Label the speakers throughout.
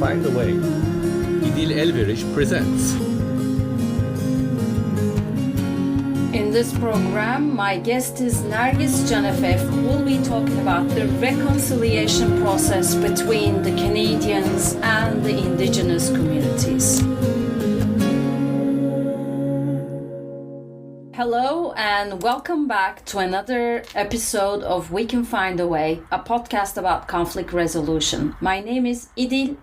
Speaker 1: Find a Way. İdil presents.
Speaker 2: In this program, my guest is Nergis Canefe, who will be talking about the reconciliation process between the Canadians and the indigenous communities. Hello and welcome back to another episode of We Can Find a Way, a podcast about conflict resolution. My name is İdil.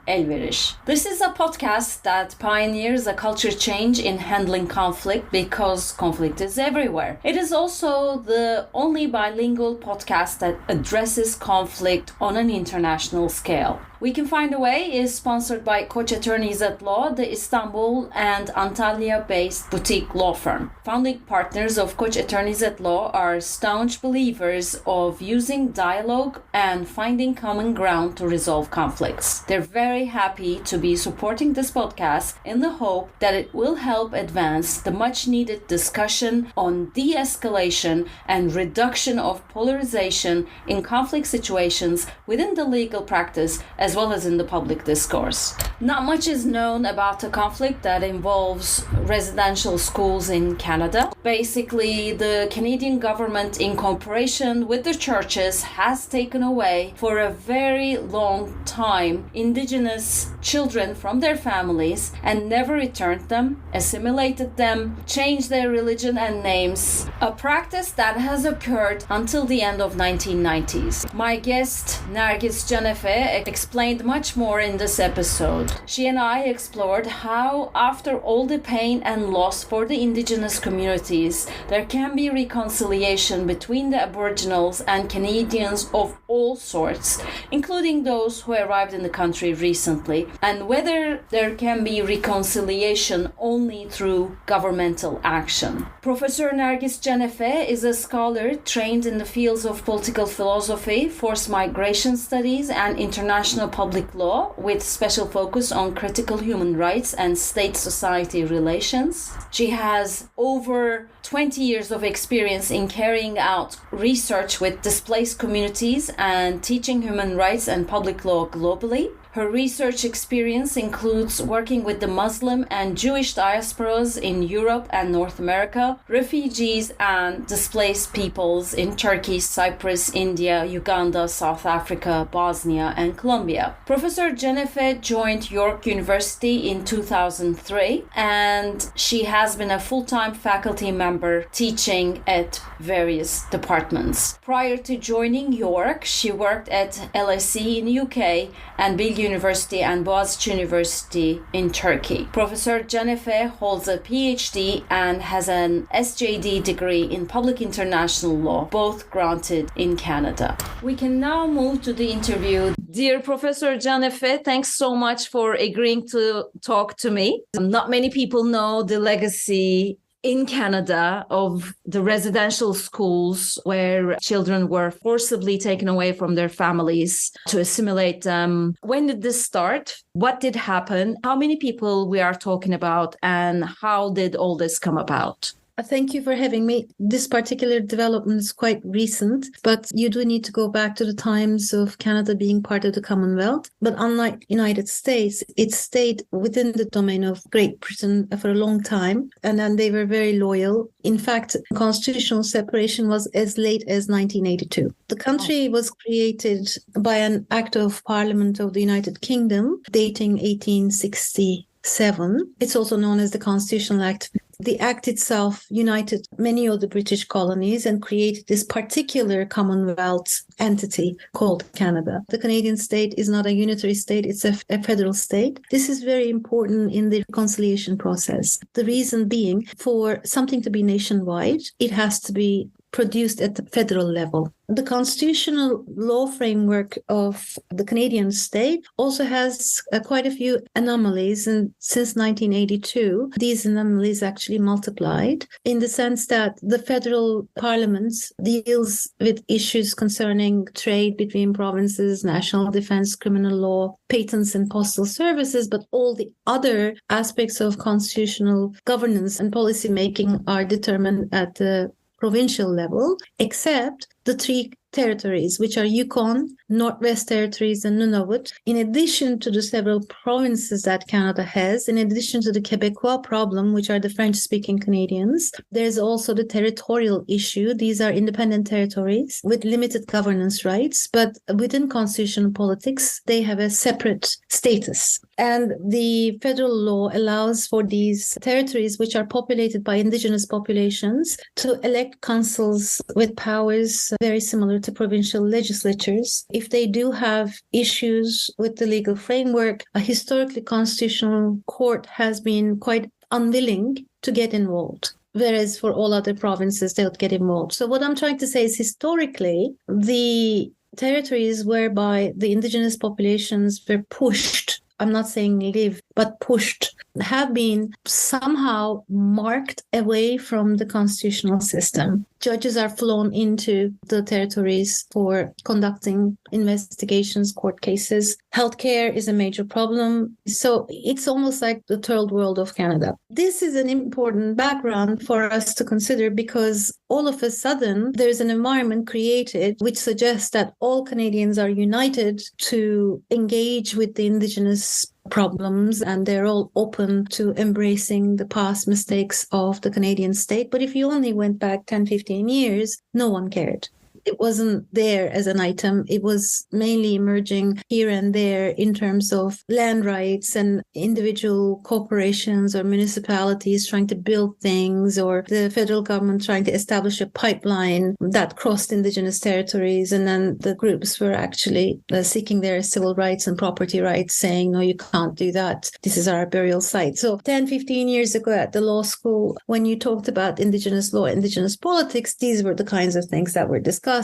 Speaker 2: This is a podcast that pioneers a culture change in handling conflict because conflict is everywhere. It is also the only bilingual podcast that addresses conflict on an international scale. We Can Find a Way is sponsored by Koç Attorneys at Law, the Istanbul and Antalya-based boutique law firm. Founding partners of Koç Attorneys at Law are staunch believers of using dialogue and finding common ground to resolve conflicts. They're very happy to be supporting this podcast in the hope that it will help advance the much-needed discussion on de-escalation and reduction of polarization in conflict situations within the legal practice as well as in the public discourse. Not much is known about a conflict that involves residential schools in Canada. Basically, the Canadian government, in cooperation with the churches, has taken away for a very long time indigenous children from their families and never returned them, assimilated them, changed their religion and names, a practice that has occurred until the end of 1990s. My guest, Nergis Canefe, explained much more in this episode. She and I explored how, after all the pain and loss for the indigenous communities, there can be reconciliation between the aboriginals and Canadians of all sorts, including those who arrived in the country recently, and whether there can be reconciliation only through governmental action. Professor Nergis Canefe is a scholar trained in the fields of political philosophy, forced migration studies, and international public law, with special focus on critical human rights and state-society relations. She has over 20 years of experience in carrying out research with displaced communities and teaching human rights and public law globally. Her research experience includes working with the Muslim and Jewish diasporas in Europe and North America, refugees and displaced peoples in Turkey, Cyprus, India, Uganda, South Africa, Bosnia, and Colombia. Professor Canefe joined York University in 2003, and she has been a full-time faculty member teaching at various departments. Prior to joining York, she worked at LSE in the UK and Bilgi University and Boğaziçi University in Turkey. Professor Canefe holds a PhD and has an SJD degree in Public International Law, both granted in Canada. We can now move to the interview. Dear Professor Canefe, thanks so much for agreeing to talk to me. Not many people know the legacy in Canada of the residential schools where children were forcibly taken away from their families to assimilate them. When did this start? What did happen? How many people we are talking about, and how did all this come about?
Speaker 3: Thank you for having me. This particular development is quite recent, but you do need to go back to the times of Canada being part of the Commonwealth. But unlike United States, it stayed within the domain of Great Britain for a long time, and then they were very loyal. In fact, constitutional separation was as late as 1982. The country was created by an Act of Parliament of the United Kingdom dating 1867. It's also known as the Constitutional Act. The Act itself united many of the British colonies and created this particular Commonwealth entity called Canada. The Canadian state is not a unitary state, it's a federal state. This is very important in the reconciliation process. The reason being, for something to be nationwide, it has to be produced at the federal level. The constitutional law framework of the Canadian state also has quite a few anomalies, and since 1982, these anomalies actually multiplied in the sense that the federal parliament deals with issues concerning trade between provinces, national defense, criminal law, patents and postal services, but all the other aspects of constitutional governance and policy making are determined at the provincial level, except the three territories, which are Yukon, Northwest Territories, and Nunavut, in addition to the several provinces that Canada has, in addition to the Quebecois problem, which are the French-speaking Canadians, there's also the territorial issue. These are independent territories with limited governance rights, but within constitutional politics, they have a separate status. And the federal law allows for these territories, which are populated by indigenous populations, to elect councils with powers very similar to provincial legislatures. If they do have issues with the legal framework, a historically constitutional court has been quite unwilling to get involved. Whereas for all other provinces, they would get involved. So what I'm trying to say is historically, the territories whereby the indigenous populations were pushed, I'm not saying live, but pushed, have been somehow marked away from the constitutional system. Judges are flown into the territories for conducting investigations, court cases. Healthcare is a major problem. So it's almost like the third world of Canada. This is an important background for us to consider because all of a sudden there's an environment created which suggests that all Canadians are united to engage with the indigenous problems and they're all open to embracing the past mistakes of the Canadian state. But if you only went back 10, 15 years, no one cared. It wasn't there as an item. It was mainly emerging here and there in terms of land rights and individual corporations or municipalities trying to build things, or the federal government trying to establish a pipeline that crossed indigenous territories. And then the groups were actually seeking their civil rights and property rights, saying, no, you can't do that. This is our burial site. So 10, 15 years ago at the law school, when you talked about indigenous law, indigenous politics, these were the kinds of things that were discussed.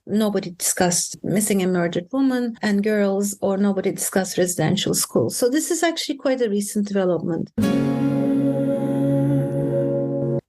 Speaker 3: Nobody discussed missing and murdered women and girls, or nobody discussed residential schools. So this is actually quite a recent development.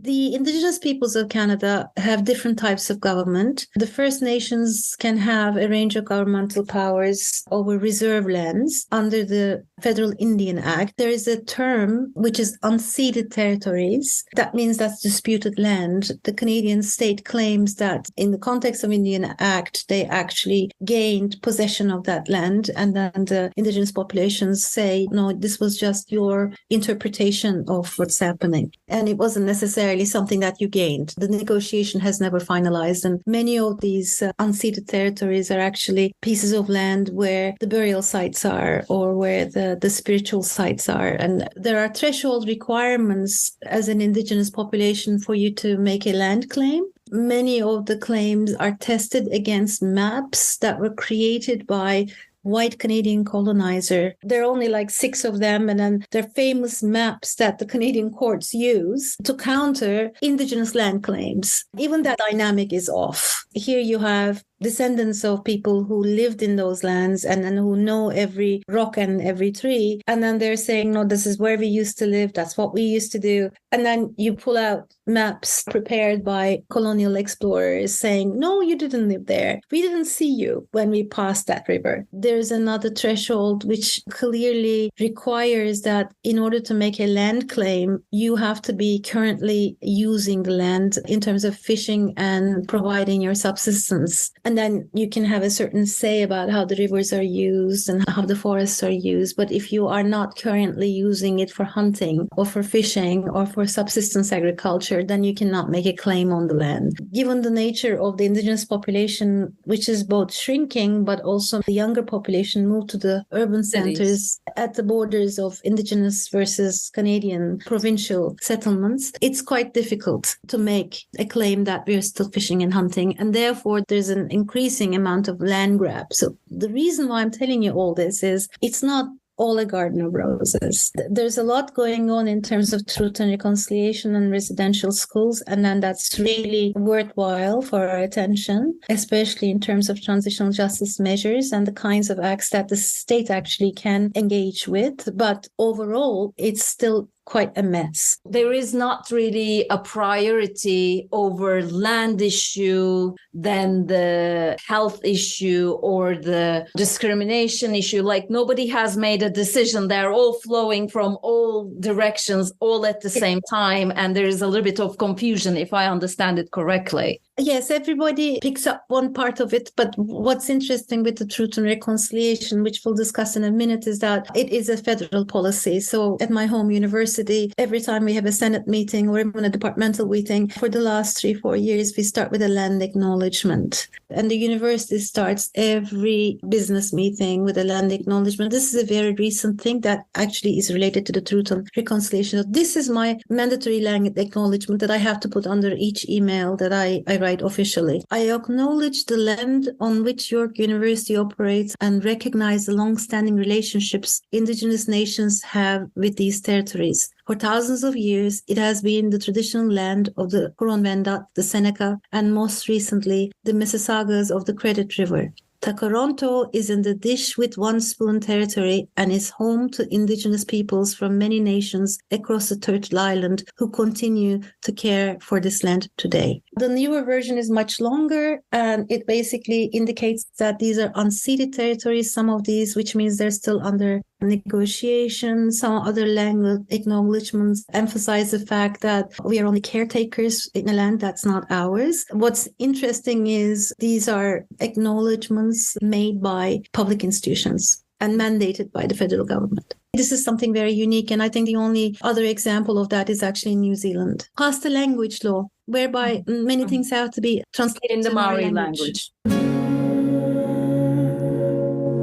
Speaker 3: The Indigenous peoples of Canada have different types of government. The First Nations can have a range of governmental powers over reserve lands under the Federal Indian Act. There is a term which is unceded territories. That means that's disputed land. The Canadian state claims that in the context of Indian Act, they actually gained possession of that land. And then the Indigenous populations say, no, this was just your interpretation of what's happening. And it wasn't necessarily something that you gained. The negotiation has never finalized. And many of these unceded territories are actually pieces of land where the burial sites are or where the spiritual sites are. And there are threshold requirements as an Indigenous population for you to make a land claim. Many of the claims are tested against maps that were created by white Canadian colonizer. There are only like 6 of them, and then they're famous maps that the Canadian courts use to counter Indigenous land claims. Even that dynamic is off. Here you have descendants of people who lived in those lands and who know every rock and every tree. And then they're saying, no, this is where we used to live. That's what we used to do. And then you pull out maps prepared by colonial explorers saying, no, you didn't live there. We didn't see you when we passed that river. There's another threshold which clearly requires that in order to make a land claim, you have to be currently using the land in terms of fishing and providing your subsistence. And then you can have a certain say about how the rivers are used and how the forests are used. But if you are not currently using it for hunting or for fishing or for subsistence agriculture, then you cannot make a claim on the land. Given the nature of the Indigenous population, which is both shrinking, but also the younger population moved to the urban centers at the borders of Indigenous versus Canadian provincial settlements, it's quite difficult to make a claim that we're still fishing and hunting. And therefore, there's an increasing amount of land grab. So the reason why I'm telling you all this is it's not all a garden of roses. There's a lot going on in terms of truth and reconciliation and residential schools, and then that's really worthwhile for our attention, especially in terms of transitional justice measures and the kinds of acts that the state actually can engage with. But overall, it's still quite a mess.
Speaker 2: There is not really a priority over land issue than the health issue or the discrimination issue. Like nobody has made a decision. They're all flowing from all directions, all at the same time. And there is a little bit of confusion, if I understand it correctly.
Speaker 3: Yes, everybody picks up one part of it, but what's interesting with the Truth and Reconciliation, which we'll discuss in a minute, is that it is a federal policy. So at my home university, every time we have a Senate meeting or even a departmental meeting, for the last 3-4 years, we start with a land acknowledgement. And the university starts every business meeting with a land acknowledgement. This is a very recent thing that actually is related to the Truth and Reconciliation. So this is my mandatory land acknowledgement that I have to put under each email that I write officially. I acknowledge the land on which York University operates and recognize the long-standing relationships indigenous nations have with these territories. For thousands of years, it has been the traditional land of the Huron-Wendat, the Seneca, and most recently, the Mississaugas of the Credit River. Toronto is in the dish with one spoon territory and is home to indigenous peoples from many nations across the Turtle Island who continue to care for this land today. The newer version is much longer, and it basically indicates that these are unceded territories, some of these, which means they're still under negotiation. Some other language acknowledgements emphasize the fact that we are only caretakers in a land that's not ours. What's interesting is these are acknowledgements made by public institutions and mandated by the federal government. This is something very unique, and I think the only other example of that is actually in New Zealand. Plus the language law, whereby many things have to be translated
Speaker 2: in the
Speaker 3: to
Speaker 2: Maori language.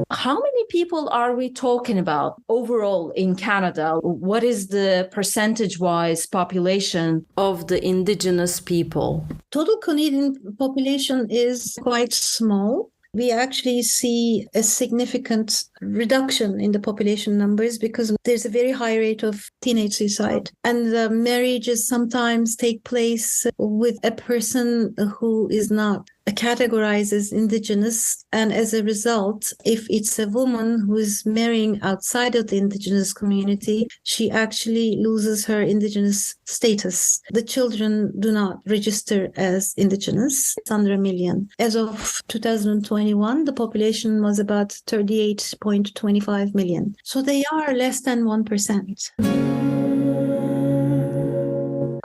Speaker 2: How many people are we talking about overall in Canada? What is the percentage-wise population of the indigenous people?
Speaker 3: Total Canadian population is quite small. We actually see a significant reduction in the population numbers because there's a very high rate of teenage suicide. And the marriages sometimes take place with a person who is not categorized as indigenous. And as a result, if it's a woman who is marrying outside of the indigenous community, she actually loses her indigenous status. The children do not register as indigenous. It's under 1 million. As of 2021, the population was about 38.25 million. So they are less than 1%.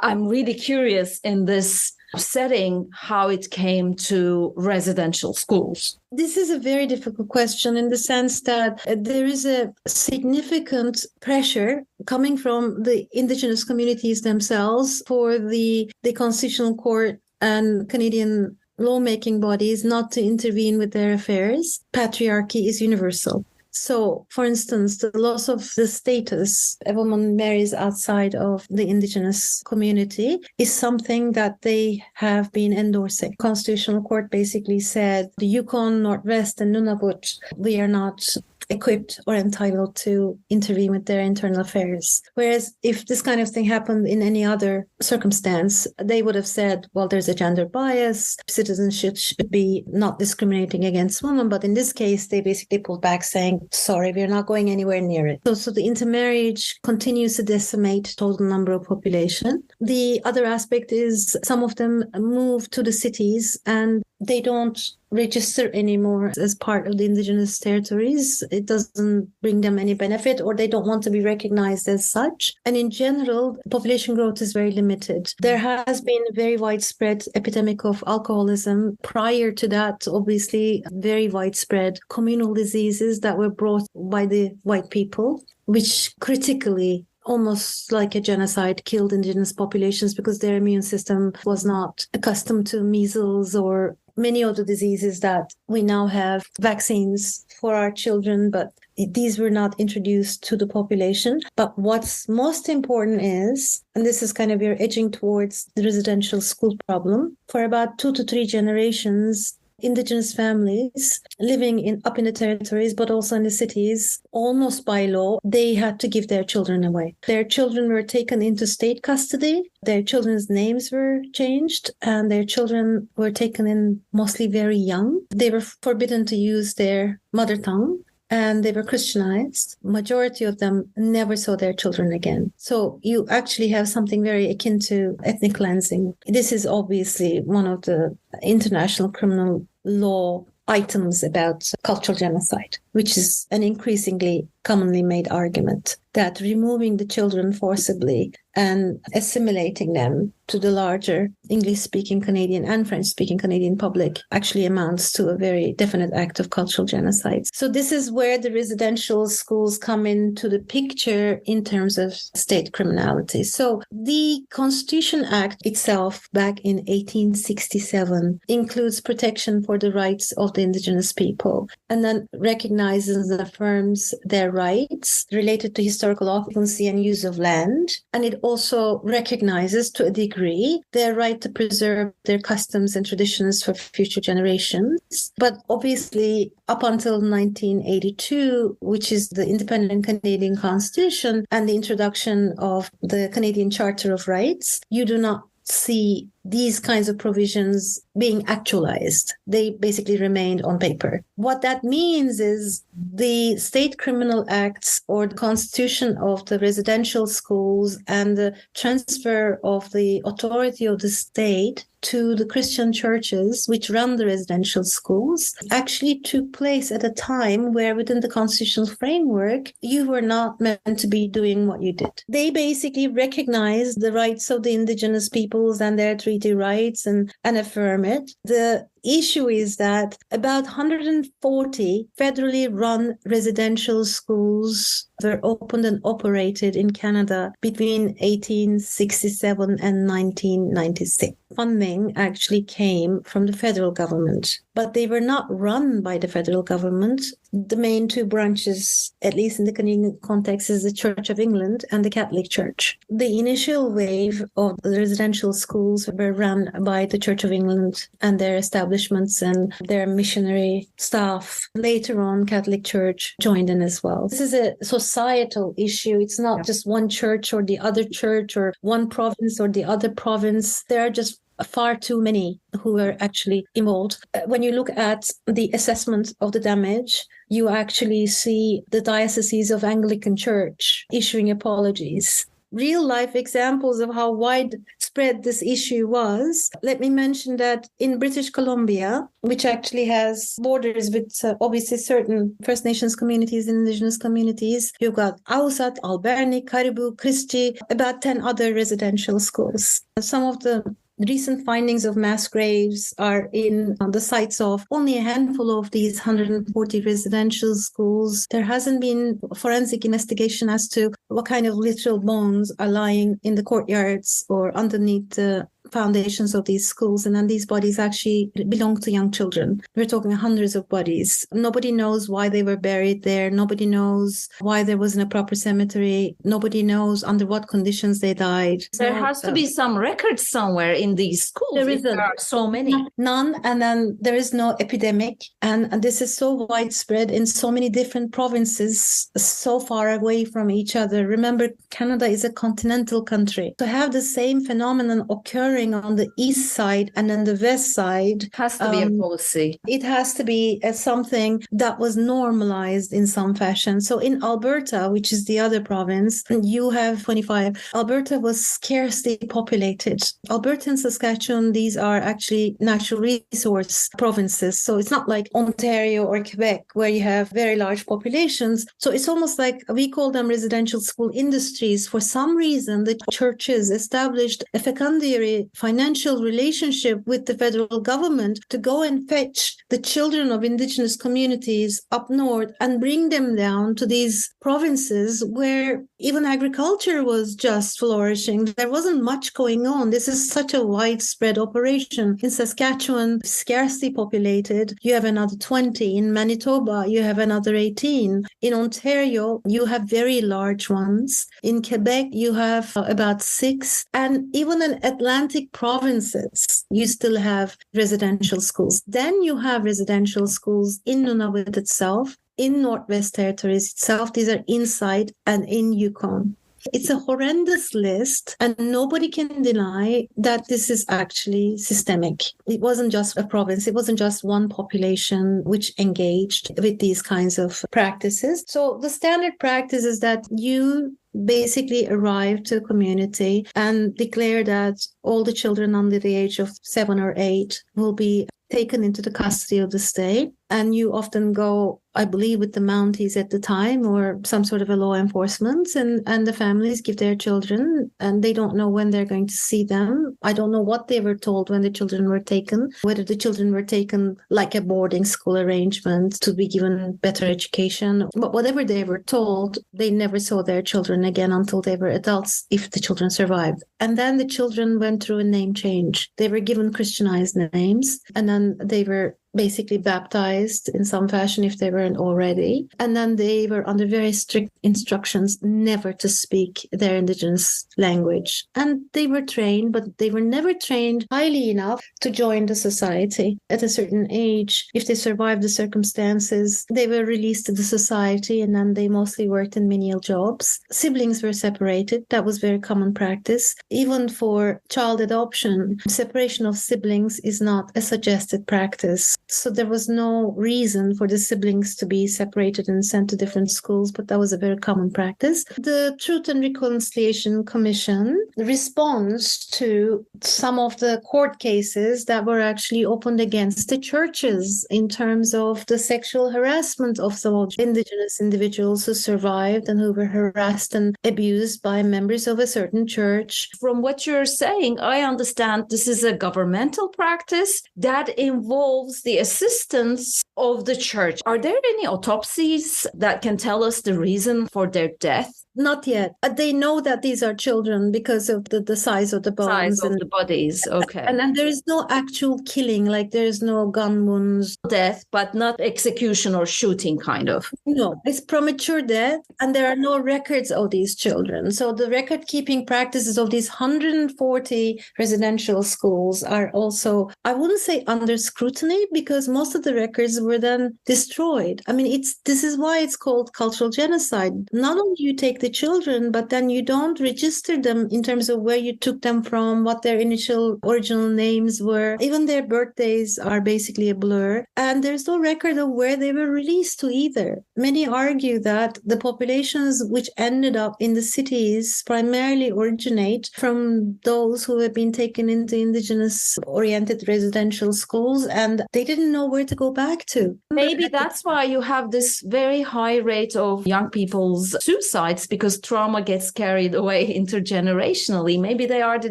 Speaker 2: I'm really curious in this setting how it came to residential schools.
Speaker 3: This is a very difficult question in the sense that there is a significant pressure coming from the indigenous communities themselves for the Constitutional Court and Canadian lawmaking bodies not to intervene with their affairs. Patriarchy is universal. So, for instance, the loss of the status a woman marries outside of the indigenous community is something that they have been endorsing. Constitutional Court basically said the Yukon, Northwest, and Nunavut, we are not equipped or entitled to intervene with their internal affairs. Whereas if this kind of thing happened in any other circumstance, they would have said, well, there's a gender bias, citizenship should be not discriminating against women. But in this case, they basically pulled back saying, sorry, we're not going anywhere near it. So the intermarriage continues to decimate total number of population. The other aspect is some of them move to the cities and they don't register anymore as part of the indigenous territories. It doesn't bring them any benefit, or they don't want to be recognized as such. And in general, population growth is very limited. There has been a very widespread epidemic of alcoholism. Prior to that, obviously, very widespread communal diseases that were brought by the white people, which critically, almost like a genocide, killed indigenous populations because their immune system was not accustomed to measles or many of the diseases that we now have vaccines for our children, but these were not introduced to the population. But what's most important is, and this is kind of we're edging towards the residential school problem, for about 2 to 3 generations, indigenous families living up in the territories, but also in the cities, almost by law, they had to give their children away. Their children were taken into state custody. Their children's names were changed, and their children were taken in mostly very young. They were forbidden to use their mother tongue, and they were Christianized. Majority of them never saw their children again. So you actually have something very akin to ethnic cleansing. This is obviously one of the international criminal law items about cultural genocide, which is an increasingly commonly made argument. that removing the children forcibly and assimilating them to the larger English-speaking Canadian and French-speaking Canadian public actually amounts to a very definite act of cultural genocide. So this is where the residential schools come into the picture in terms of state criminality. So the Constitution Act itself back in 1867 includes protection for the rights of the indigenous people and then recognizes and affirms their rights related to historical occupancy and use of land. And it also recognizes to a degree their right to preserve their customs and traditions for future generations. But obviously, up until 1982, which is the independent Canadian Constitution and the introduction of the Canadian Charter of Rights, you do not see these kinds of provisions being actualized. They basically remained on paper. What that means is the state criminal acts or the constitution of the residential schools and the transfer of the authority of the state to the Christian churches, which run the residential schools, actually took place at a time where within the constitutional framework, you were not meant to be doing what you did. They basically recognized the rights of the indigenous peoples and their treaty rights and affirm it. The issue is that about 140 federally run residential schools were opened and operated in Canada between 1867 and 1996. Funding actually came from the federal government, but they were not run by the federal government. The main two branches, at least in the Canadian context, is the Church of England and the Catholic Church. The initial wave of the residential schools were run by the Church of England and their establishments and their missionary staff. Later on, Catholic Church joined in as well. This is a societal issue. It's not just one church or the other church or one province or the other province. There are just far too many who were actually involved. When you look at the assessment of the damage, you actually see the Diocese of Anglican Church issuing apologies. Real life examples of how widespread this issue was. Let me mention that in British Columbia, which actually has borders with obviously certain First Nations communities and Indigenous communities, you've got Ausat, Alberni, Caribou, Christie, about 10 other residential schools. Some of the recent findings of mass graves are in the sites of only a handful of these 140 residential schools. There hasn't been forensic investigation as to what kind of literal bones are lying in the courtyards or underneath the foundations of these schools, and then these bodies actually belong to young children. We're talking hundreds of bodies. Nobody knows why they were buried there. Nobody knows why there wasn't a proper cemetery. Nobody knows under what conditions they died.
Speaker 2: There has to be some record somewhere in these schools. There are so many.
Speaker 3: None, and then there is no epidemic. And this is so widespread in so many different provinces, so far away from each other. Remember, Canada is a continental country. To have the same phenomenon occurring on the east side and on the west side
Speaker 2: has to be a policy.
Speaker 3: It has to be something that was normalized in some fashion. So in Alberta, which is the other province, you have 25. Alberta was scarcely populated. Alberta and Saskatchewan, these are actually natural resource provinces. So it's not like Ontario or Quebec where you have very large populations. So it's almost like we call them residential school industries. For some reason, the churches established a fecundary financial relationship with the federal government to go and fetch the children of Indigenous communities up north and bring them down to these provinces where even agriculture was just flourishing. There wasn't much going on. This is such a widespread operation. In Saskatchewan, scarcely populated, you have another 20. In Manitoba, you have another 18. In Ontario, you have very large ones. In Quebec, you have about 6. And even in Atlantic provinces, you still have residential schools. Then you have residential schools in Nunavut itself, in Northwest Territories itself. These are inside and in Yukon. It's a horrendous list, and nobody can deny that this is actually systemic. It wasn't just a province. It wasn't just one population which engaged with these kinds of practices. So the standard practice is that you basically arrive to a community and declare that all the children under the age of 7 or 8 will be taken into the custody of the state. And you often go, I believe, with the Mounties at the time or some sort of a law enforcement, and the families give their children and they don't know when they're going to see them. I don't know what they were told when the children were taken, whether the children were taken like a boarding school arrangement to be given better education. But whatever they were told, they never saw their children again until they were adults, if the children survived. And then the children went through a name change. They were given Christianized names, and then they were basically baptized in some fashion if they weren't already. And then they were under very strict instructions never to speak their indigenous language. And they were trained, but they were never trained highly enough to join the society. At a certain age, if they survived the circumstances, they were released to the society, and then they mostly worked in menial jobs. Siblings were separated. That was very common practice. Even for child adoption, separation of siblings is not a suggested practice. So there was no reason for the siblings to be separated and sent to different schools, but that was a very common practice. The Truth and Reconciliation Commission responds to some of the court cases that were actually opened against the churches in terms of the sexual harassment of some of indigenous individuals who survived and who were harassed and abused by members of a certain church.
Speaker 2: From what you're saying, I understand this is a governmental practice that involves the assistance of the church. Are there any autopsies that can tell us the reason for their death?
Speaker 3: Not yet. They know that these are children because of the size of the bones.
Speaker 2: Size of the bodies, okay.
Speaker 3: And then there is no actual killing, like there is no gun wounds.
Speaker 2: Death, but not execution or shooting, kind of.
Speaker 3: No, it's premature death, and there are no records of these children. So the record-keeping practices of these 140 residential schools are also, I wouldn't say under scrutiny, because most of the records were then destroyed. I mean, this is why it's called cultural genocide. Not only you take the children, but then you don't register them in terms of where you took them from, what their initial original names were. Even their birthdays are basically a blur. And there's no record of where they were released to either. Many argue that the populations which ended up in the cities primarily originate from those who have been taken into indigenous-oriented residential schools, and they didn't know where to go back to.
Speaker 2: Maybe that's why you have this very high rate of young people's suicides, because trauma gets carried away intergenerationally. Maybe they are the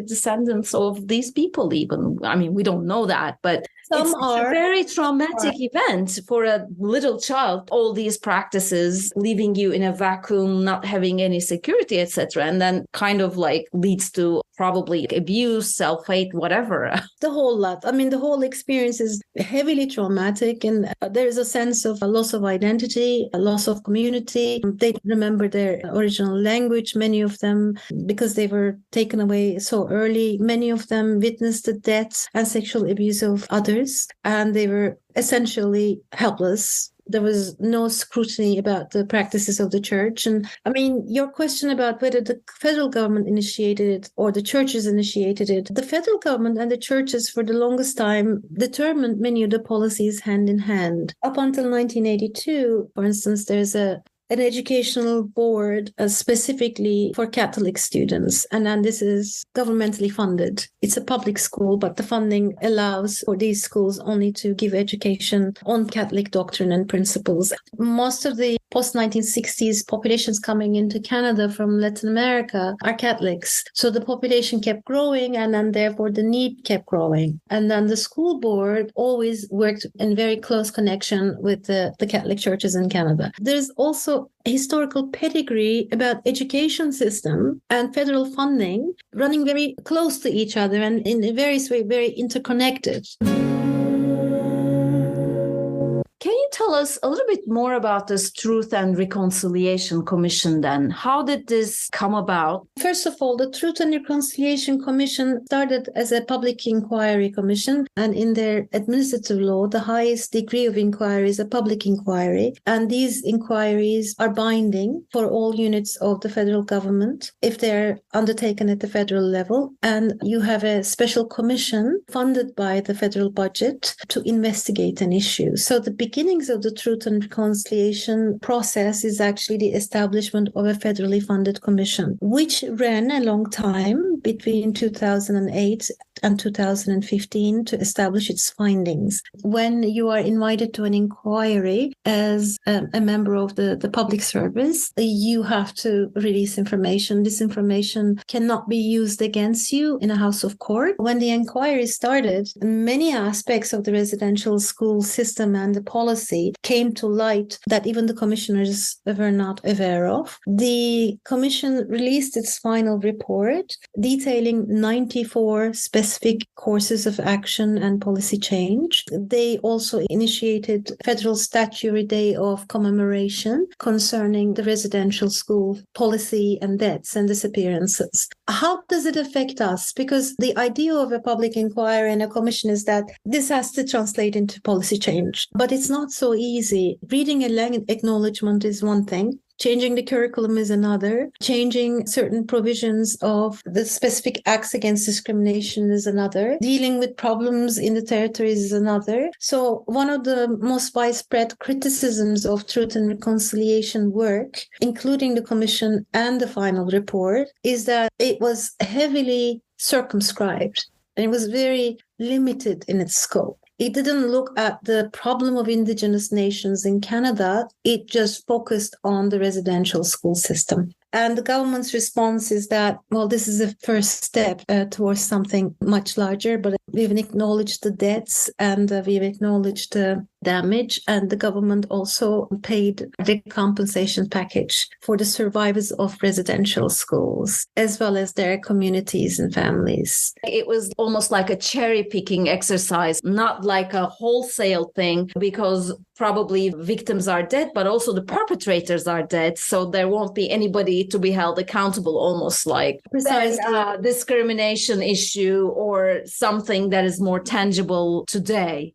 Speaker 2: descendants of these people even. I mean, we don't know that, but it's a very traumatic event for a little child, all these practices leaving you in a vacuum, not having any security, etc. And then kind of like leads to probably abuse, self-hate, whatever.
Speaker 3: The whole lot. I mean, the whole experience is heavily traumatic, and there is a sense of a loss of identity, a loss of community. They remember their original language, many of them, because they were taken away so early. Many of them witnessed the deaths and sexual abuse of others, and they were essentially helpless. There was no scrutiny about the practices of the church. And I mean, your question about whether the federal government initiated it or the churches initiated it, the federal government and the churches for the longest time determined many of the policies hand in hand. Up until 1982, for instance, there's an educational board specifically for Catholic students. And then this is governmentally funded. It's a public school, but the funding allows for these schools only to give education on Catholic doctrine and principles. Most of the post-1960s populations coming into Canada from Latin America are Catholics. So the population kept growing, and then therefore the need kept growing. And then the school board always worked in very close connection with the Catholic churches in Canada. There's also a historical pedigree about education system and federal funding running very close to each other and in various ways very interconnected.
Speaker 2: Can you tell us a little bit more about this Truth and Reconciliation Commission then? How did this come about?
Speaker 3: First of all, the Truth and Reconciliation Commission started as a public inquiry commission, and in their administrative law, the highest degree of inquiry is a public inquiry. And these inquiries are binding for all units of the federal government if they're undertaken at the federal level. And you have a special commission funded by the federal budget to investigate an issue. So the beginnings of the Truth and Reconciliation process is actually the establishment of a federally funded commission, which ran a long time between 2008 and 2015 to establish its findings. When you are invited to an inquiry as a member of the public service, you have to release information. This information cannot be used against you in a house of court. When the inquiry started, many aspects of the residential school system and the policy came to light that even the commissioners were not aware of. The commission released its final report detailing 94 specific courses of action and policy change. They also initiated Federal Statutory Day of commemoration concerning the residential school policy and deaths and disappearances. How does it affect us? Because the idea of a public inquiry and a commission is that this has to translate into policy change. But it's not so easy. Reading a land acknowledgement is one thing. Changing the curriculum is another. Changing certain provisions of the specific acts against discrimination is another. Dealing with problems in the territories is another. So one of the most widespread criticisms of truth and reconciliation work, including the commission and the final report, is that it was heavily circumscribed and it was very limited in its scope. It didn't look at the problem of indigenous nations in Canada. It just focused on the residential school system. And the government's response is that, well, this is a first step towards something much larger, but we've acknowledged the debts and we've acknowledged the damage, and the government also paid the compensation package for the survivors of residential schools, as well as their communities and families.
Speaker 2: It was almost like a cherry-picking exercise, not like a wholesale thing, because probably victims are dead, but also the perpetrators are dead, so there won't be anybody to be held accountable, almost like
Speaker 3: Precisely.
Speaker 2: a discrimination issue or something that is more tangible today.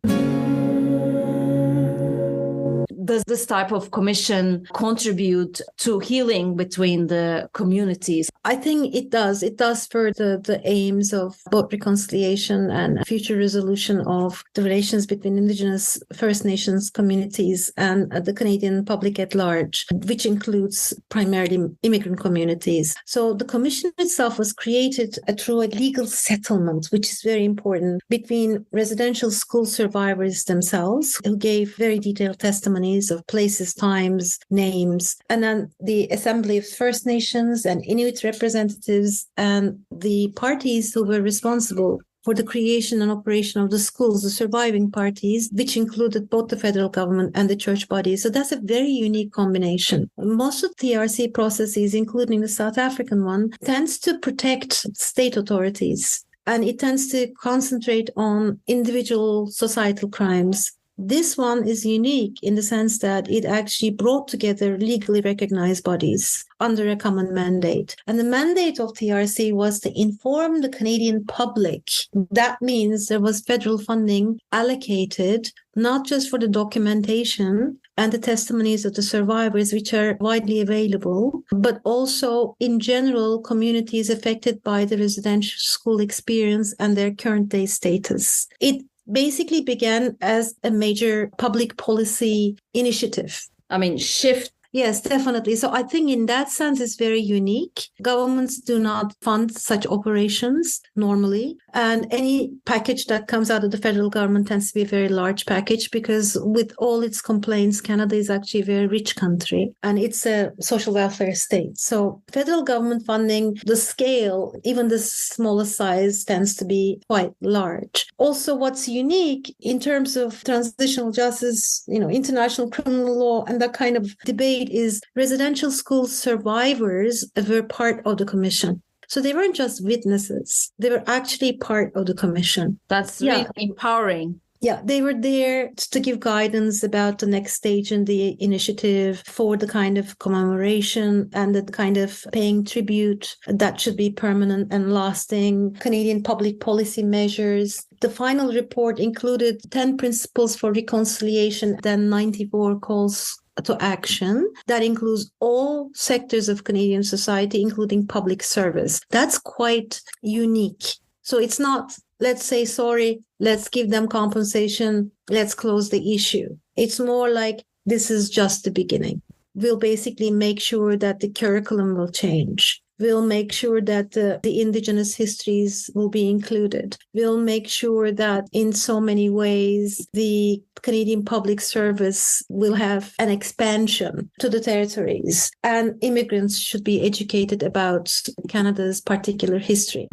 Speaker 2: Does this type of commission contribute to healing between the communities?
Speaker 3: I think it does. It does for the aims of both reconciliation and future resolution of the relations between Indigenous First Nations communities and the Canadian public at large, which includes primarily immigrant communities. So the commission itself was created through a legal settlement, which is very important, between residential school survivors themselves, who gave very detailed testimonies of places, times, names, and then the Assembly of First Nations and Inuit representatives and the parties who were responsible for the creation and operation of the schools, the surviving parties, which included both the federal government and the church bodies. So that's a very unique combination. Most of TRC processes, including the South African one, tends to protect state authorities, and it tends to concentrate on individual societal crimes. This one is unique in the sense that it actually brought together legally recognized bodies under a common mandate. And the mandate of TRC was to inform the Canadian public. That means there was federal funding allocated, not just for the documentation and the testimonies of the survivors, which are widely available, but also in general communities affected by the residential school experience and their current day status. It basically began as a major public policy initiative.
Speaker 2: I mean, shift.
Speaker 3: Yes, definitely. So I think in that sense, it's very unique. Governments do not fund such operations normally. And any package that comes out of the federal government tends to be a very large package because with all its complaints, Canada is actually a very rich country and it's a social welfare state. So federal government funding, the scale, even the smallest size, tends to be quite large. Also, what's unique in terms of transitional justice, international criminal law and that kind of debate is residential school survivors were part of the commission. So they weren't just witnesses. They were actually part of the commission.
Speaker 2: That's really empowering.
Speaker 3: Yeah, they were there to give guidance about the next stage in the initiative for the kind of commemoration and the kind of paying tribute that should be permanent and lasting, Canadian public policy measures. The final report included 10 principles for reconciliation, then 94 calls to action. That includes all sectors of Canadian society, including public service. That's quite unique. So it's not, let's say, sorry, let's give them compensation, let's close the issue. It's more like, this is just the beginning. We'll basically make sure that the curriculum will change. We'll make sure that the indigenous histories will be included. We'll make sure that in so many ways the Canadian Public Service will have an expansion to the territories, and immigrants should be educated about Canada's particular history.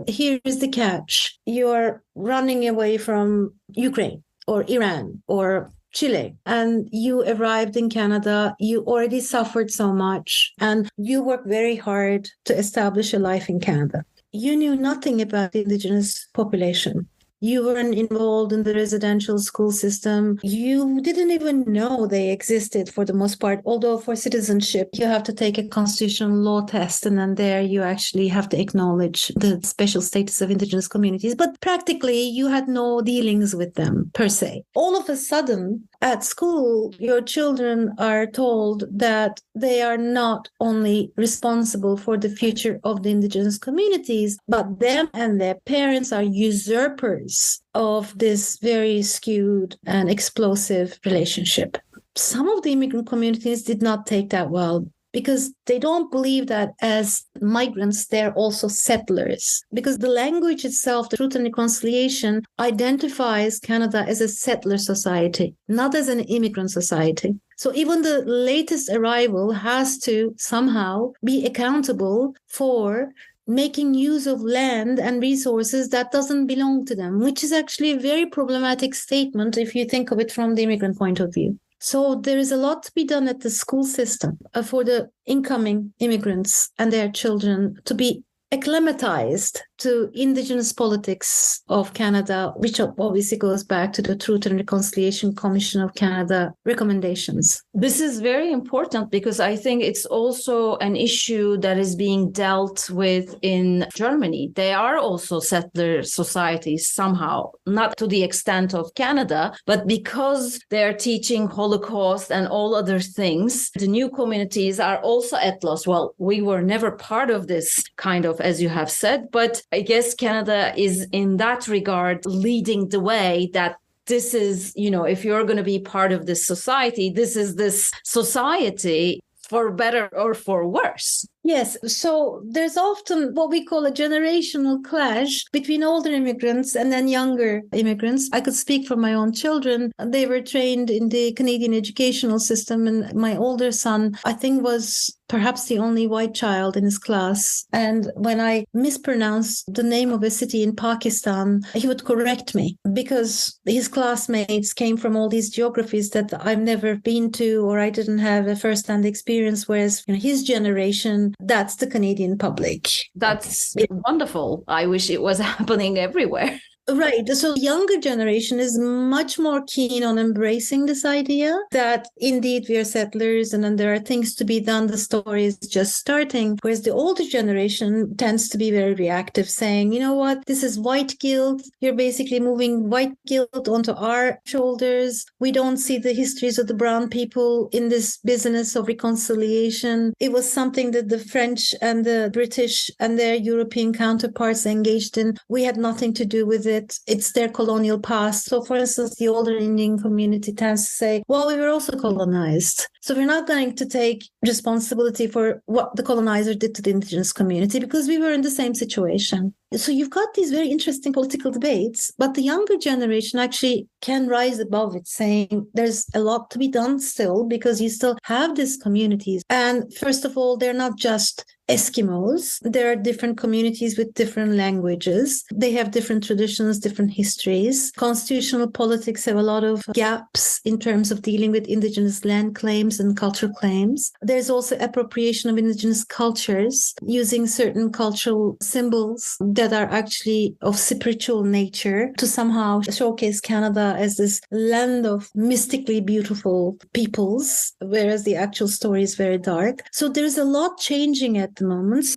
Speaker 3: Here is the catch. You're running away from Ukraine or Iran or Chile, and you arrived in Canada. You already suffered so much, and you worked very hard to establish a life in Canada. You knew nothing about the Indigenous population. You weren't involved in the residential school system. You didn't even know they existed for the most part, although for citizenship, you have to take a constitutional law test, and then there you actually have to acknowledge the special status of Indigenous communities. But practically, you had no dealings with them per se. All of a sudden, at school, your children are told that they are not only responsible for the future of the Indigenous communities, but them and their parents are usurpers of this very skewed and explosive relationship. Some of the immigrant communities did not take that well, because they don't believe that as migrants, they're also settlers. Because the language itself, the Truth and Reconciliation, identifies Canada as a settler society, not as an immigrant society. So even the latest arrival has to somehow be accountable for making use of land and resources that doesn't belong to them, which is actually a very problematic statement if you think of it from the immigrant point of view. So there is a lot to be done at the school system for the incoming immigrants and their children to be acclimatized to Indigenous politics of Canada, which obviously goes back to the Truth and Reconciliation Commission of Canada recommendations.
Speaker 2: This is very important because I think it's also an issue that is being dealt with in Germany. They are also settler societies somehow, not to the extent of Canada, but because they're teaching Holocaust and all other things, the new communities are also at loss. Well, we were never part of this kind of, as you have said, but I guess Canada is in that regard leading the way that this is, if you're going to be part of this society, this is this society for better or for worse.
Speaker 3: Yes, so there's often what we call a generational clash between older immigrants and then younger immigrants. I could speak for my own children. They were trained in the Canadian educational system, and my older son, I think, was perhaps the only white child in his class. And when I mispronounced the name of a city in Pakistan, he would correct me because his classmates came from all these geographies that I've never been to, or I didn't have a first-hand experience, whereas his generation, that's the Canadian public.
Speaker 2: That's wonderful. I wish it was happening everywhere.
Speaker 3: Right. So the younger generation is much more keen on embracing this idea that indeed we are settlers and then there are things to be done. The story is just starting. Whereas the older generation tends to be very reactive, saying, you know what, this is white guilt. You're basically moving white guilt onto our shoulders. We don't see the histories of the brown people in this business of reconciliation. It was something that the French and the British and their European counterparts engaged in. We had nothing to do with it. It's their colonial past. So, for instance, the older Indian community tends to say, well, we were also colonized. So we're not going to take responsibility for what the colonizer did to the Indigenous community because we were in the same situation. So you've got these very interesting political debates, but the younger generation actually can rise above it, saying there's a lot to be done still because you still have these communities. And first of all, they're not just Eskimos. There are different communities with different languages. They have different traditions, different histories. Constitutional politics have a lot of gaps in terms of dealing with Indigenous land claims and cultural claims. There's also appropriation of Indigenous cultures using certain cultural symbols that are actually of spiritual nature to somehow showcase Canada as this land of mystically beautiful peoples, whereas the actual story is very dark. So there's a lot changing at the moment.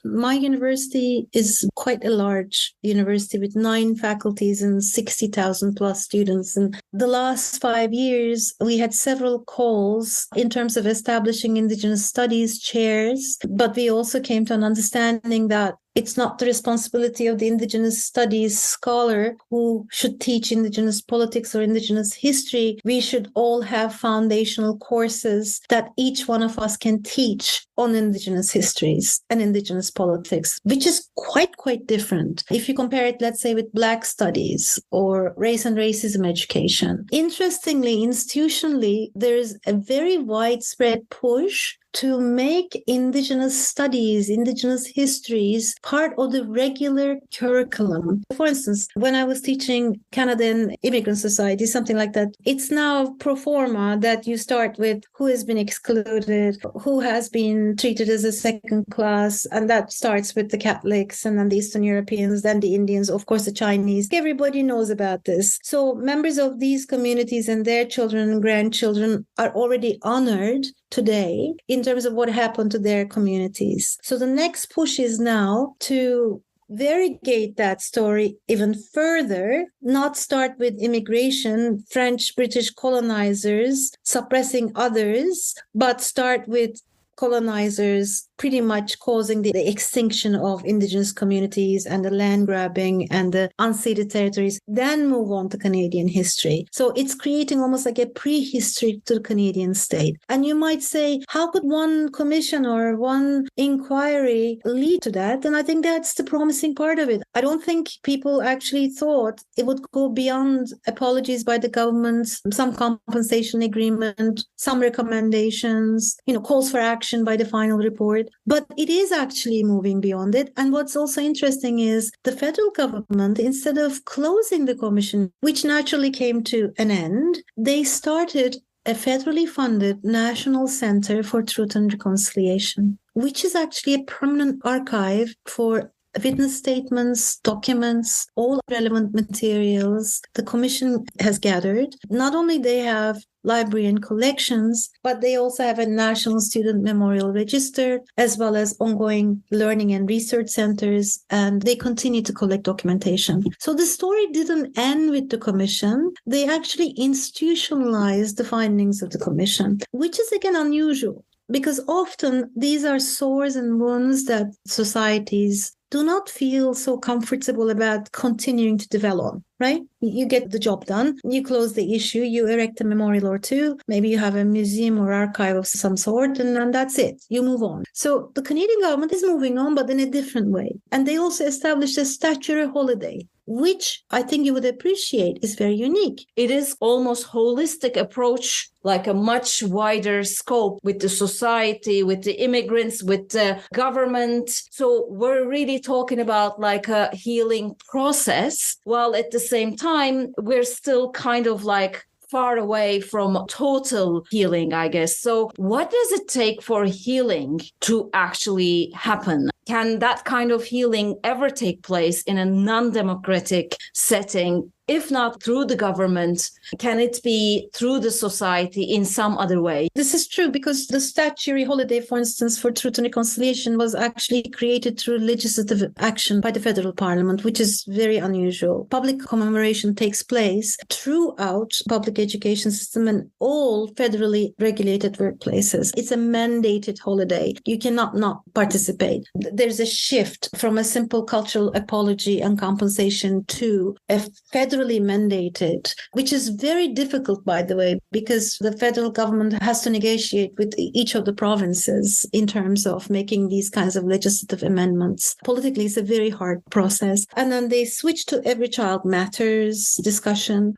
Speaker 3: My university is quite a large university with 9 faculties and 60,000 plus students. And the last 5 years, we had several calls in terms of establishing Indigenous studies chairs, but we also came to an understanding that It's not the responsibility of the indigenous studies scholar who should teach indigenous politics or indigenous history. We should all have foundational courses that each one of us can teach on indigenous histories and indigenous politics, which is quite different if you compare it, let's say, with Black studies or race and racism education. Interestingly, institutionally, there's a very widespread push to make indigenous studies, indigenous histories, part of the regular curriculum. For instance, when I was teaching Canadian Immigrant Society, something like that, it's now pro forma that you start with who has been excluded, who has been treated as a second class, and that starts with the Catholics and then the Eastern Europeans, then the Indians, of course, the Chinese. Everybody knows about this. So members of these communities and their children and grandchildren are already honored today in terms of what happened to their communities. So the next push is now to variegate that story even further, not start with immigration, French, British colonizers suppressing others, but start with colonizers pretty much causing the extinction of indigenous communities and the land grabbing and the unceded territories, then move on to Canadian history. So it's creating almost like a prehistory to the Canadian state. And you might say, how could one commission or one inquiry lead to that? And I think that's the promising part of it. I don't think people actually thought it would go beyond apologies by the government, some compensation agreement, some recommendations, calls for action by the final report. But it is actually moving beyond it. And what's also interesting is the federal government, instead of closing the commission, which naturally came to an end, they started a federally funded National Center for Truth and Reconciliation, which is actually a permanent archive for witness statements, documents, all relevant materials the commission has gathered. Not only they have library and collections, but they also have a National Student Memorial Register, as well as ongoing learning and research centers, and they continue to collect documentation. So the story didn't end with the commission. They actually institutionalized the findings of the commission, which is again unusual, because often these are sores and wounds that societies do not feel so comfortable about continuing to dwell on, right? You get the job done, you close the issue, you erect a memorial or two, maybe you have a museum or archive of some sort, and then that's it. You move on. So the Canadian government is moving on, but in a different way. And they also established a statutory holiday, which I think you would appreciate is very unique.
Speaker 2: It is almost holistic approach, like a much wider scope with the society, with the immigrants, with the government. So we're really talking about like a healing process, while at the same time, we're still kind of like far away from total healing, I guess. So what does it take for healing to actually happen? Can that kind of healing ever take place in a non-democratic setting? If not through the government, can it be through the society in some other way?
Speaker 3: This is true because the statutory holiday, for instance, for Truth and Reconciliation was actually created through legislative action by the federal parliament, which is very unusual. Public commemoration takes place throughout public education system and all federally regulated workplaces. It's a mandated holiday. You cannot not participate. There's a shift from a simple cultural apology and compensation to a federally mandated, which is very difficult, by the way, because the federal government has to negotiate with each of the provinces in terms of making these kinds of legislative amendments. Politically, it's a very hard process. And then they switch to Every Child Matters discussion.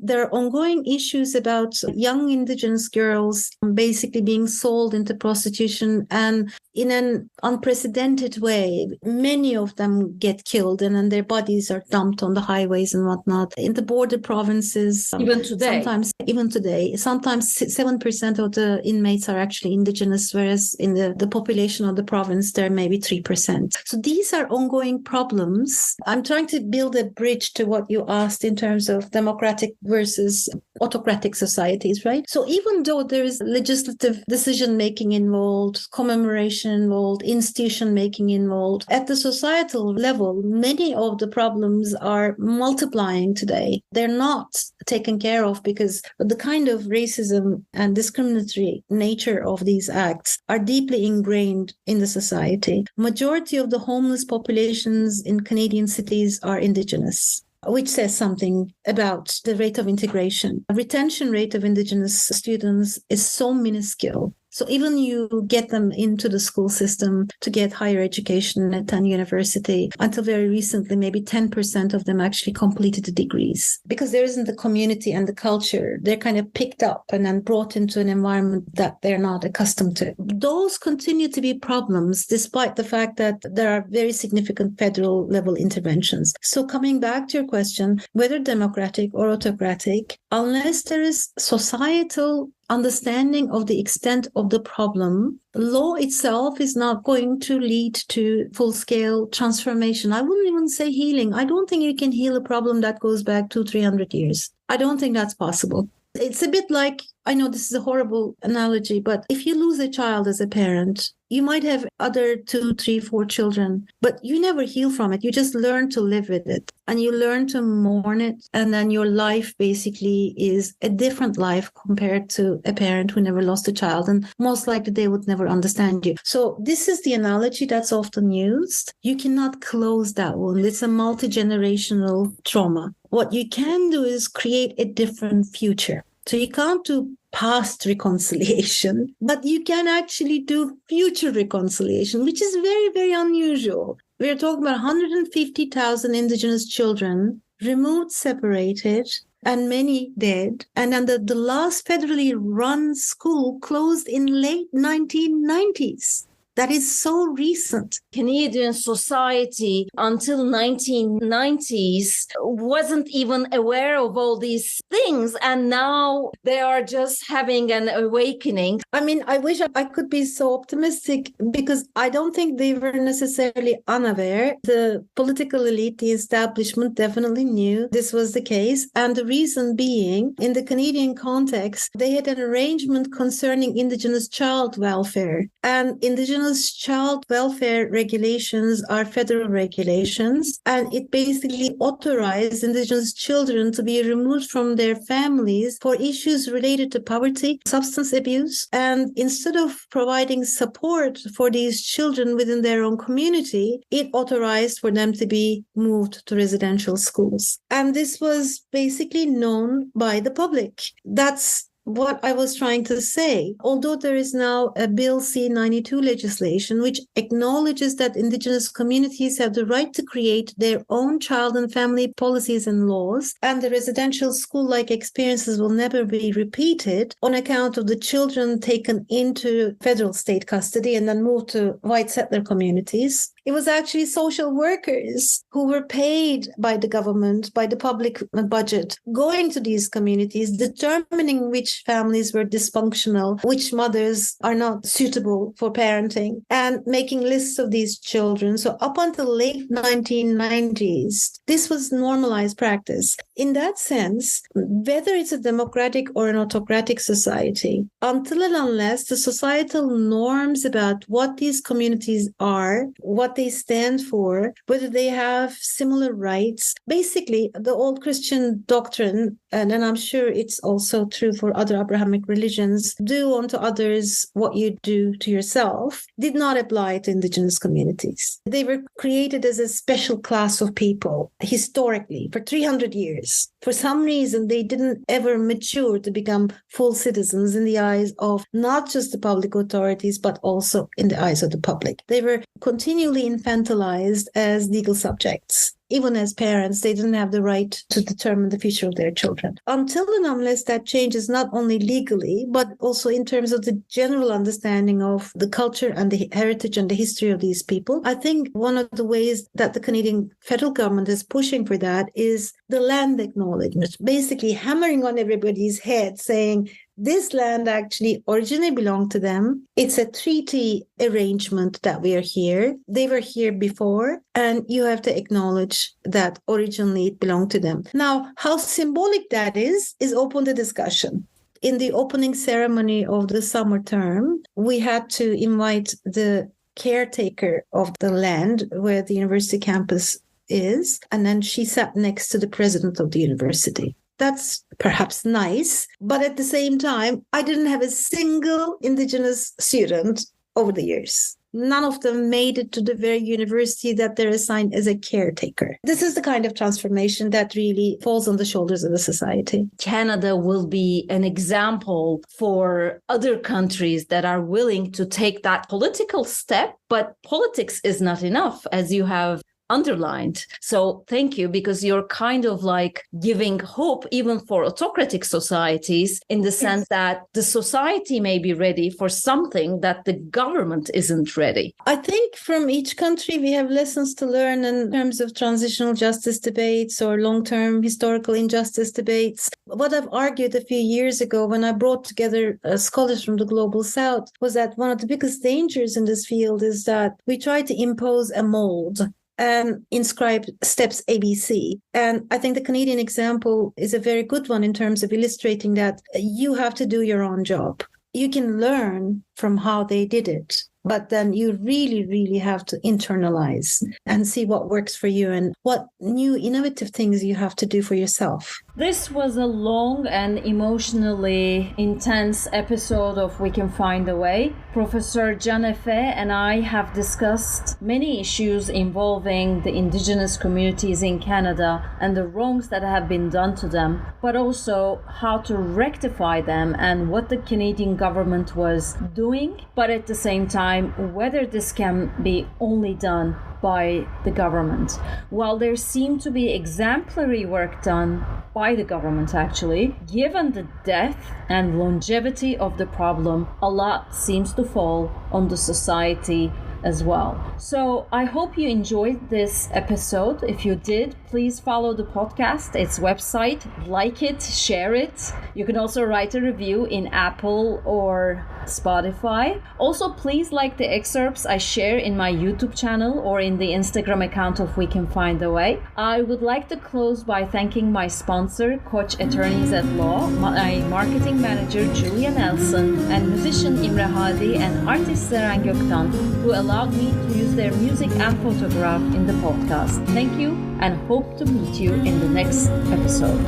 Speaker 3: There are ongoing issues about young Indigenous girls basically being sold into prostitution, and in an unprecedented way, many of them get killed and then their bodies are dumped on the highways and whatnot. In the border provinces,
Speaker 2: even today,
Speaker 3: sometimes 7% of the inmates are actually Indigenous, whereas in the population of the province, there may be 3%. So these are ongoing problems. I'm trying to build a bridge to what you asked in terms of democratic versus autocratic societies, right? So even though there is legislative decision-making involved, commemoration involved, institution-making involved, at the societal level, many of the problems are multiplying today. They're not taken care of because the kind of racism and discriminatory nature of these acts are deeply ingrained in the society. Majority of the homeless populations in Canadian cities are indigenous, which says something about the rate of integration. The retention rate of indigenous students is so minuscule. So even you get them into the school system to get higher education at a university, until very recently, maybe 10% of them actually completed the degrees. Because there isn't the community and the culture, they're kind of picked up and then brought into an environment that they're not accustomed to. Those continue to be problems, despite the fact that there are very significant federal level interventions. So coming back to your question, whether democratic or autocratic, unless there is societal understanding of the extent of the problem, law itself is not going to lead to full-scale transformation. I wouldn't even say healing. I don't think you can heal a problem that goes back 200-300 years. I don't think that's possible. It's a bit like, I know this is a horrible analogy, but if you lose a child as a parent, you might have other 2, 3, 4 children, but you never heal from it. You just learn to live with it and you learn to mourn it. And then your life basically is a different life compared to a parent who never lost a child. And most likely they would never understand you. So this is the analogy that's often used. You cannot close that wound. It's a multi-generational trauma. What you can do is create a different future. So you can't do past reconciliation, but you can actually do future reconciliation, which is very, very unusual. We're talking about 150,000 indigenous children removed, separated, and many dead. And then the last federally run school closed in late 1990s. That is so recent.
Speaker 2: Canadian society until 1990s wasn't even aware of all these things. And now they are just having an awakening.
Speaker 3: I mean, I wish I could be so optimistic because I don't think they were necessarily unaware. The political elite, the establishment definitely knew this was the case. And the reason being, in the Canadian context, they had an arrangement concerning Indigenous child welfare. And Indigenous child welfare regulations are federal regulations, and it basically authorized Indigenous children to be removed from their families for issues related to poverty, substance abuse, and instead of providing support for these children within their own community, it authorized for them to be moved to residential schools. And this was basically known by the public. That's what I was trying to say. Although there is now a Bill C-92 legislation which acknowledges that Indigenous communities have the right to create their own child and family policies and laws, and the residential school-like experiences will never be repeated on account of the children taken into federal state custody and then moved to white settler communities. It was actually social workers who were paid by the government, by the public budget, going to these communities, determining which families were dysfunctional, which mothers are not suitable for parenting, and making lists of these children. So up until late 1990s, this was normalized practice. In that sense, whether it's a democratic or an autocratic society, until and unless the societal norms about what these communities are, what they stand for, whether they have similar rights, basically the old Christian doctrine, and I'm sure it's also true for other Abrahamic religions, do unto others what you do to yourself, did not apply to Indigenous communities. They were created as a special class of people historically for 300 years. For some reason, they didn't ever mature to become full citizens in the eyes of not just the public authorities, but also in the eyes of the public. They were continually infantilized as legal subjects. Even as parents, they didn't have the right to determine the future of their children. Until and unless that changes not only legally, but also in terms of the general understanding of the culture and the heritage and the history of these people, I think one of the ways that the Canadian federal government is pushing for that is the land acknowledgement, basically hammering on everybody's head saying, this land actually originally belonged to them. It's a treaty arrangement that we are here. They were here before, and you have to acknowledge that originally it belonged to them. Now, how symbolic that is open to discussion. In the opening ceremony of the summer term, we had to invite the caretaker of the land where the university campus is, and then she sat next to the president of the university. That's perhaps nice, but at the same time, I didn't have a single indigenous student over the years. None of them made it to the very university that they're assigned as a caretaker. This is the kind of transformation that really falls on the shoulders of the society.
Speaker 2: Canada will be an example for other countries that are willing to take that political step, but politics is not enough, as you have underlined. So thank you, because you're kind of like giving hope even for autocratic societies, in the sense that the society may be ready for something that the government isn't ready.
Speaker 3: I think from each country we have lessons to learn in terms of transitional justice debates or long-term historical injustice debates. What I've argued a few years ago when I brought together scholars from the Global South was that one of the biggest dangers in this field is that we try to impose a mold and inscribe steps ABC. And I think the Canadian example is a very good one in terms of illustrating that you have to do your own job. You can learn from how they did it, but then you really, really have to internalize and see what works for you and what new innovative things you have to do for yourself.
Speaker 2: This was a long and emotionally intense episode of We Can Find a Way. Professor Canefe and I have discussed many issues involving the indigenous communities in Canada and the wrongs that have been done to them, but also how to rectify them and what the Canadian government was doing, but at the same time, whether this can be only done by the government. While there seemed to be exemplary work done by the government, actually, given the depth and longevity of the problem, a lot seems to fall on the society as well. So I hope you enjoyed this episode. If you did, please follow the podcast, its website, like it, share it. You can also write a review in Apple or Spotify. Also, please like the excerpts I share in my YouTube channel or in the Instagram account of We Can Find a Way. I would like to close by thanking my sponsor, Koç Attorneys at Law, my marketing manager, Julia Nelson, and musician Imre Hadi and artist Seren Göktan, who allowed me to use their music and photograph in the podcast. Thank you, and hope to meet you in the next episode.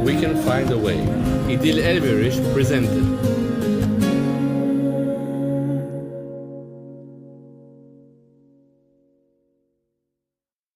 Speaker 1: We Can Find a Way. İdil Elveriş presented.